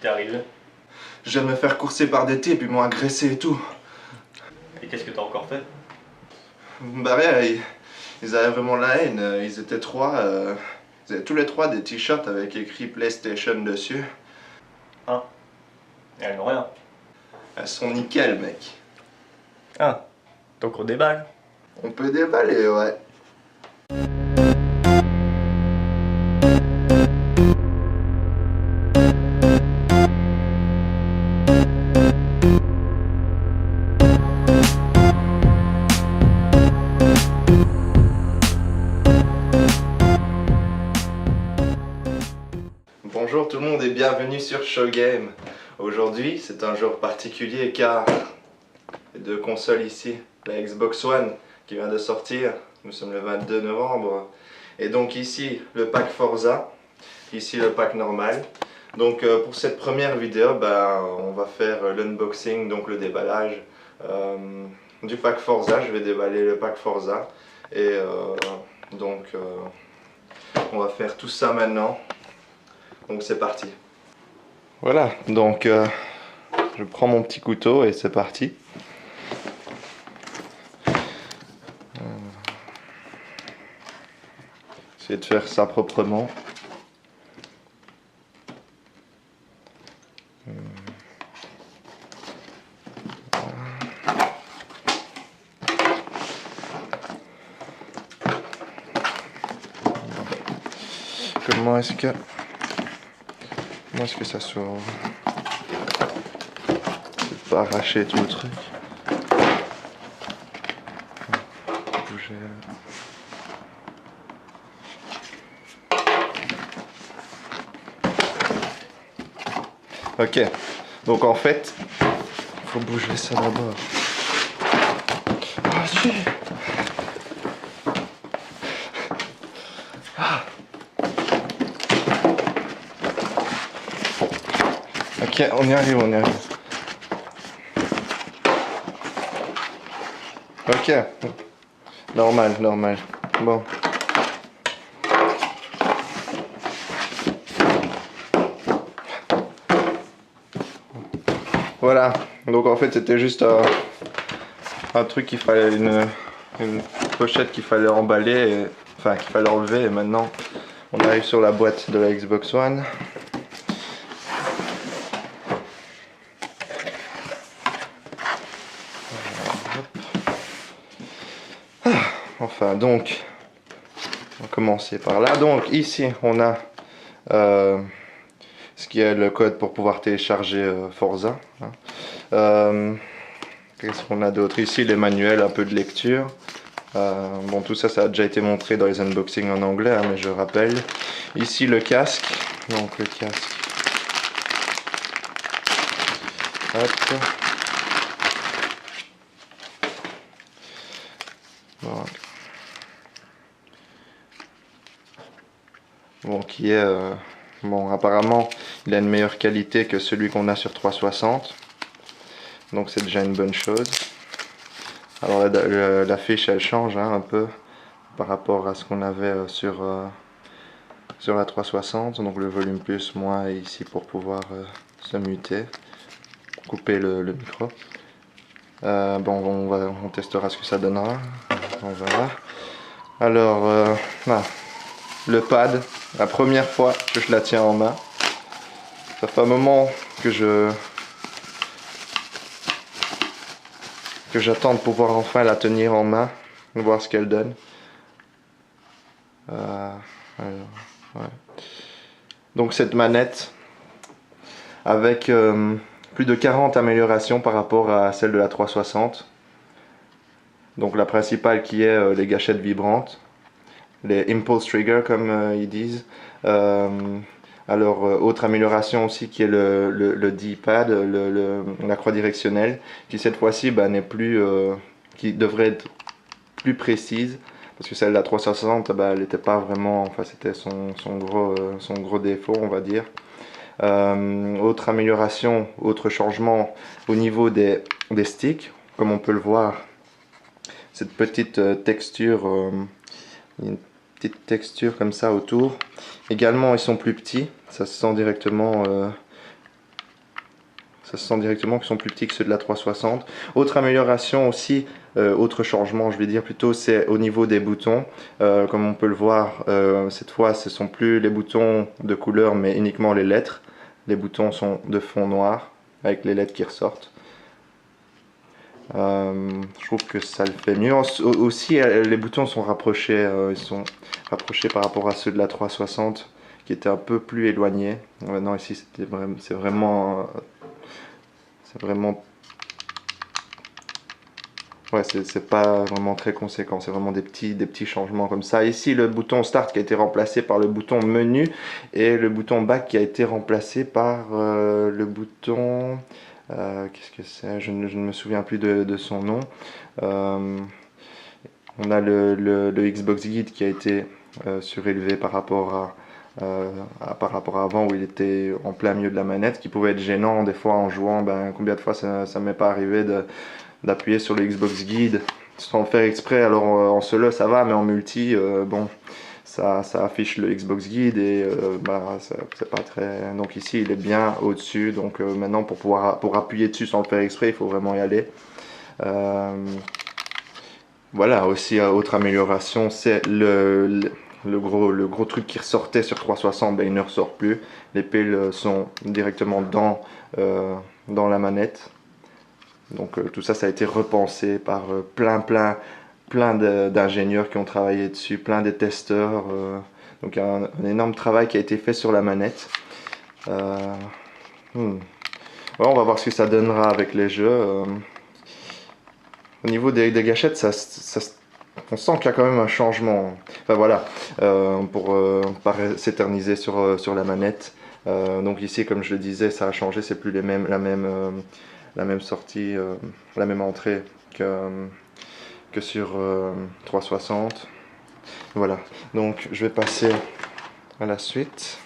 t'est arrivé? Je viens de me faire courser par des types, ils m'ont agressé et tout. Et qu'est-ce que t'as encore fait? Bah rien, ils avaient vraiment la haine, ils étaient trois, ils avaient tous les trois des t-shirts avec écrit PlayStation dessus. Hein? Et elles n'ont rien. Elles sont nickel, mec. Ah, donc on déballe. On peut déballer, ouais. Bonjour tout le monde et bienvenue sur Showgame. Aujourd'hui c'est un jour particulier car il y a deux consoles ici, la Xbox One qui vient de sortir, nous sommes le 22 novembre, et donc ici le pack Forza, ici le pack normal. Donc pour cette première vidéo, on va faire l'unboxing, donc le déballage du pack Forza. Je vais déballer le pack Forza et on va faire tout ça maintenant. Donc c'est parti. Voilà, donc je prends mon petit couteau et c'est parti. Essayer de faire ça proprement. Comment est-ce que ça s'ouvre? C'est pas arracher tout le truc. Bouger. Ok, donc en fait, faut bouger ça d'abord. Ah, si. Ah. Ok, on y arrive, on y arrive. Ok, normal, normal. Bon. Voilà, donc en fait c'était juste un truc qu'il fallait, une pochette qu'il fallait emballer, enfin qu'il fallait enlever, et maintenant on arrive sur la boîte de la Xbox One. Enfin donc, on va commencer par là. Donc ici on a ce qui est le code pour pouvoir télécharger Forza. Qu'est-ce qu'on a d'autre? Ici les manuels, un peu de lecture. Bon, tout ça, ça a déjà été montré dans les unboxings en anglais, hein, mais je rappelle. Ici le casque. Donc le casque. Hop. Donc. Bon, qui est bon, apparemment il a une meilleure qualité que celui qu'on a sur 360, donc c'est déjà une bonne chose. Alors la fiche elle change hein, un peu par rapport à ce qu'on avait sur la 360, donc le volume plus moins est ici pour pouvoir se muter, couper le micro. Bon, on testera ce que ça donnera, on verra. Alors le pad, la première fois que je la tiens en main. Ça fait un moment que j'attends de pouvoir enfin la tenir en main, voir ce qu'elle donne. Ouais. Donc cette manette avec plus de 40 améliorations par rapport à celle de la 360. Donc la principale qui est les gâchettes vibrantes, les impulse trigger comme ils disent. Alors, autre amélioration aussi qui est le D-pad, la croix directionnelle, qui cette fois-ci n'est plus, qui devrait être plus précise, parce que celle de la 360, elle n'était pas vraiment, enfin c'était son gros défaut, on va dire. Autre amélioration, autre changement au niveau des sticks, comme on peut le voir, cette petite texture, une petite texture comme ça autour. Également ils sont plus petits, ça se sent directement Ça se sent directement qu'ils sont plus petits que ceux de la 360. Autre amélioration aussi, autre changement je vais dire plutôt, c'est au niveau des boutons. Comme on peut le voir, cette fois ce sont plus les boutons de couleur mais uniquement les lettres. Les boutons sont de fond noir avec les lettres qui ressortent. Je trouve que ça le fait mieux. Aussi, les boutons sont rapprochés, ils sont rapprochés par rapport à ceux de la 360 qui étaient un peu plus éloignés. Maintenant ici c'est vraiment ouais, c'est pas vraiment très conséquent, c'est vraiment des petits changements comme ça. Ici le bouton start qui a été remplacé par le bouton menu et le bouton back qui a été remplacé par le bouton qu'est-ce que c'est, je ne me souviens plus de son nom. On a le Xbox Guide qui a été surélevé par rapport par rapport à avant où il était en plein milieu de la manette, qui pouvait être gênant des fois en jouant. Ben, combien de fois ça m'est pas arrivé d'appuyer sur le Xbox Guide sans le faire exprès. Alors en solo ça va, mais en multi, bon, ça affiche le Xbox Guide et bah, c'est pas très. Donc ici il est bien au-dessus. Donc maintenant pour appuyer dessus sans le faire exprès, il faut vraiment y aller. Voilà, aussi autre amélioration, c'est le gros truc qui ressortait sur 360, ben, il ne ressort plus. Les piles sont directement dans la manette. Donc tout ça, ça a été repensé par plein d'ingénieurs qui ont travaillé dessus, plein de testeurs. Donc il y a un énorme travail qui a été fait sur la manette. Ouais, on va voir ce que ça donnera avec les jeux. Au niveau des gâchettes, on sent qu'il y a quand même un changement. Enfin voilà, pour pas s'éterniser sur la manette. Donc ici, comme je le disais, ça a changé, c'est plus la même sortie, la même entrée que sur 360. Voilà, donc je vais passer à la suite.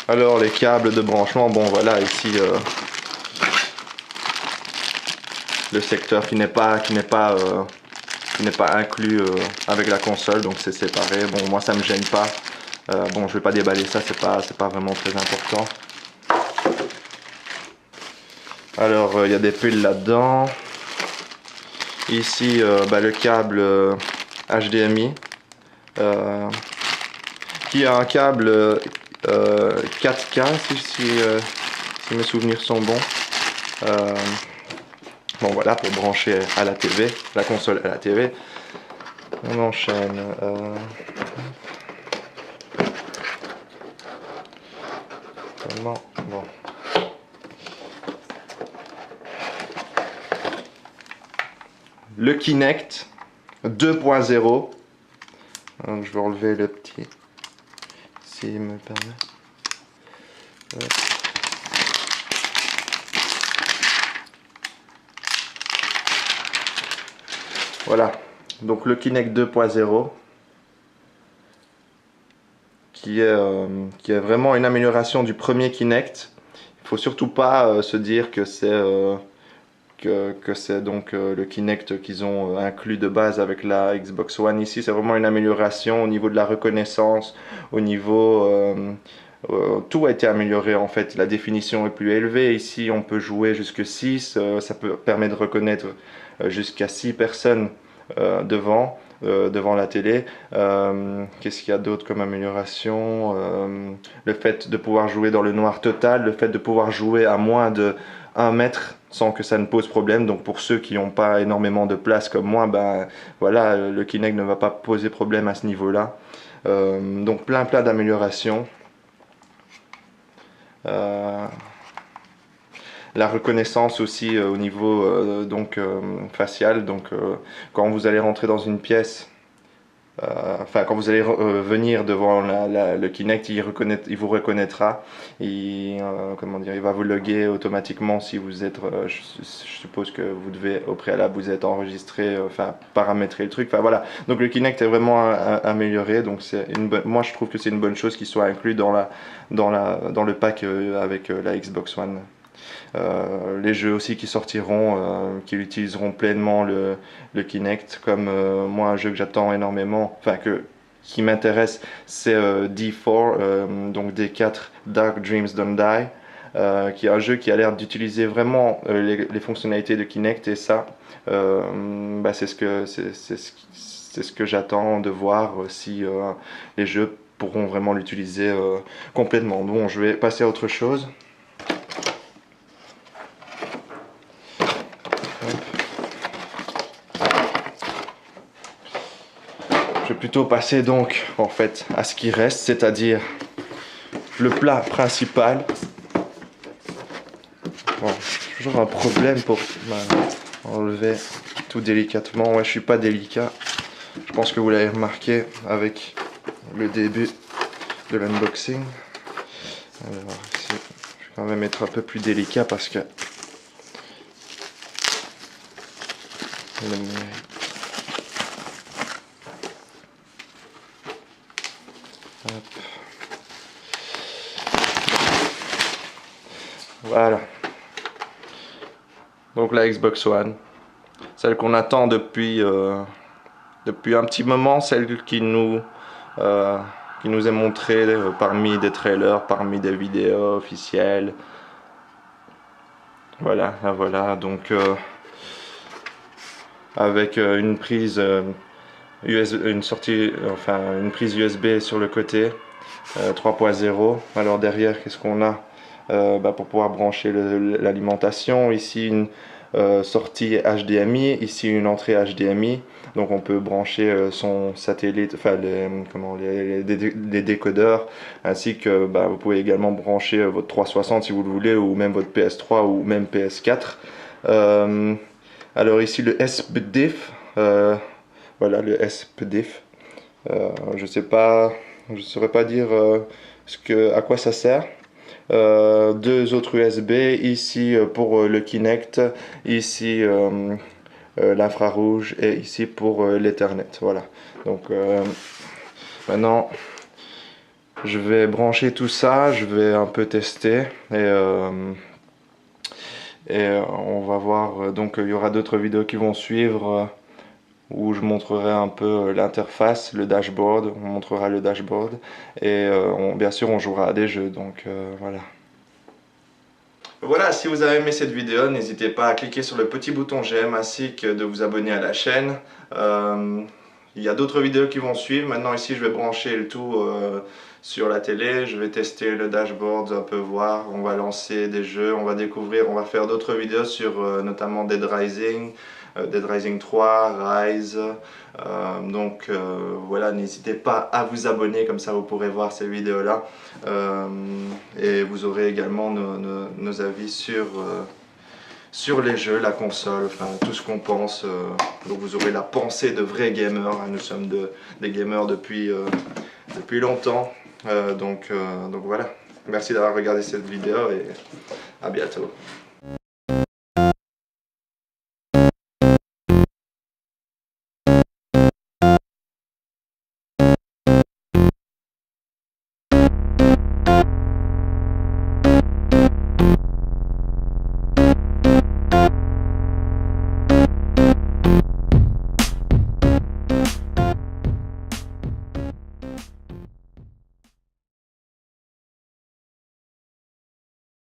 Alors les câbles de branchement, bon voilà, ici le secteur qui n'est pas inclus avec la console, donc c'est séparé. Bon, moi ça me gêne pas. Bon, je vais pas déballer ça, c'est pas vraiment très important. Alors il y a des piles là-dedans. Ici bah, le câble HDMI qui a un câble 4K si mes souvenirs sont bons. Bon voilà, pour brancher à la TV, la console à la TV. On enchaîne. Comment bon. Le Kinect 2.0. Donc je vais enlever le petit, s'il me permet. Voilà, donc le Kinect 2.0 qui est vraiment une amélioration du premier Kinect. Il faut surtout pas se dire que c'est donc le Kinect qu'ils ont inclus de base avec la Xbox One. Ici c'est vraiment une amélioration au niveau de la reconnaissance, au niveau tout a été amélioré en fait. La définition est plus élevée. Ici on peut jouer jusque 6, ça permet de reconnaître jusqu'à 6 personnes devant la télé. Qu'est-ce qu'il y a d'autre comme amélioration? Le fait de pouvoir jouer dans le noir total, le fait de pouvoir jouer à moins de 1 mètre sans que ça ne pose problème. Donc pour ceux qui n'ont pas énormément de place comme moi, ben voilà, le Kinect ne va pas poser problème à ce niveau-là. Donc plein d'améliorations. La reconnaissance aussi au niveau facial. Donc quand vous allez rentrer dans une pièce, enfin quand vous allez venir devant le Kinect, il vous reconnaîtra. Comment dire, il va vous loguer automatiquement si vous êtes. Je suppose que vous devez au préalable vous êtes enregistré, enfin paramétrer le truc. Enfin voilà. Donc le Kinect est vraiment amélioré. Donc moi je trouve que c'est une bonne chose qu'il soit inclus dans le pack avec la Xbox One. Les jeux aussi qui sortiront, qui utiliseront pleinement le Kinect, comme moi un jeu que j'attends énormément, enfin qui m'intéresse, c'est D4, donc D4 Dark Dreams Don't Die. qui est un jeu qui a l'air d'utiliser vraiment les fonctionnalités de Kinect, et ça, c'est ce que j'attends de voir si les jeux pourront vraiment l'utiliser complètement. Bon, je vais passer à autre chose. Je vais plutôt passer donc en fait à ce qui reste, c'est-à-dire le plat principal. Bon, j'ai toujours un problème pour enlever tout délicatement. Ouais, je suis pas délicat. Je pense que vous l'avez remarqué avec le début de l'unboxing. Alors ici, je vais quand même être un peu plus délicat parce que hop. Voilà. Donc la Xbox One, celle qu'on attend depuis un petit moment, celle qui nous est montrée parmi des trailers, parmi des vidéos officielles. Voilà, la voilà. Donc avec une prise une prise USB sur le côté, 3.0. Alors derrière, qu'est-ce qu'on a? Pour pouvoir brancher l'alimentation, ici une sortie HDMI, ici une entrée HDMI, donc on peut brancher son satellite, enfin les décodeurs, ainsi que vous pouvez également brancher votre 360 si vous le voulez, ou même votre PS3 ou même PS4. Alors ici le SPDIF, voilà le SPDIF. Je sais pas, je saurais pas dire à quoi ça sert. Deux autres USB, ici pour le Kinect, ici l'infrarouge, et ici pour l'Ethernet. Voilà. Donc maintenant, je vais brancher tout ça, je vais un peu tester, et on va voir. Donc il y aura d'autres vidéos qui vont suivre où je montrerai un peu l'interface, le dashboard, on montrera le dashboard, et bien sûr on jouera à des jeux, donc voilà. Voilà, si vous avez aimé cette vidéo, n'hésitez pas à cliquer sur le petit bouton j'aime, ainsi que de vous abonner à la chaîne. Il y a d'autres vidéos qui vont suivre. Maintenant ici je vais brancher le tout sur la télé, je vais tester le dashboard, un peu voir, on va lancer des jeux, on va découvrir, on va faire d'autres vidéos sur notamment Dead Rising 3, Rise. Voilà, n'hésitez pas à vous abonner, comme ça vous pourrez voir ces vidéos là, et vous aurez également nos avis sur les jeux, la console, enfin tout ce qu'on pense. Donc vous aurez la pensée de vrais gamers, hein. Nous sommes des gamers depuis longtemps, donc voilà, merci d'avoir regardé cette vidéo et à bientôt.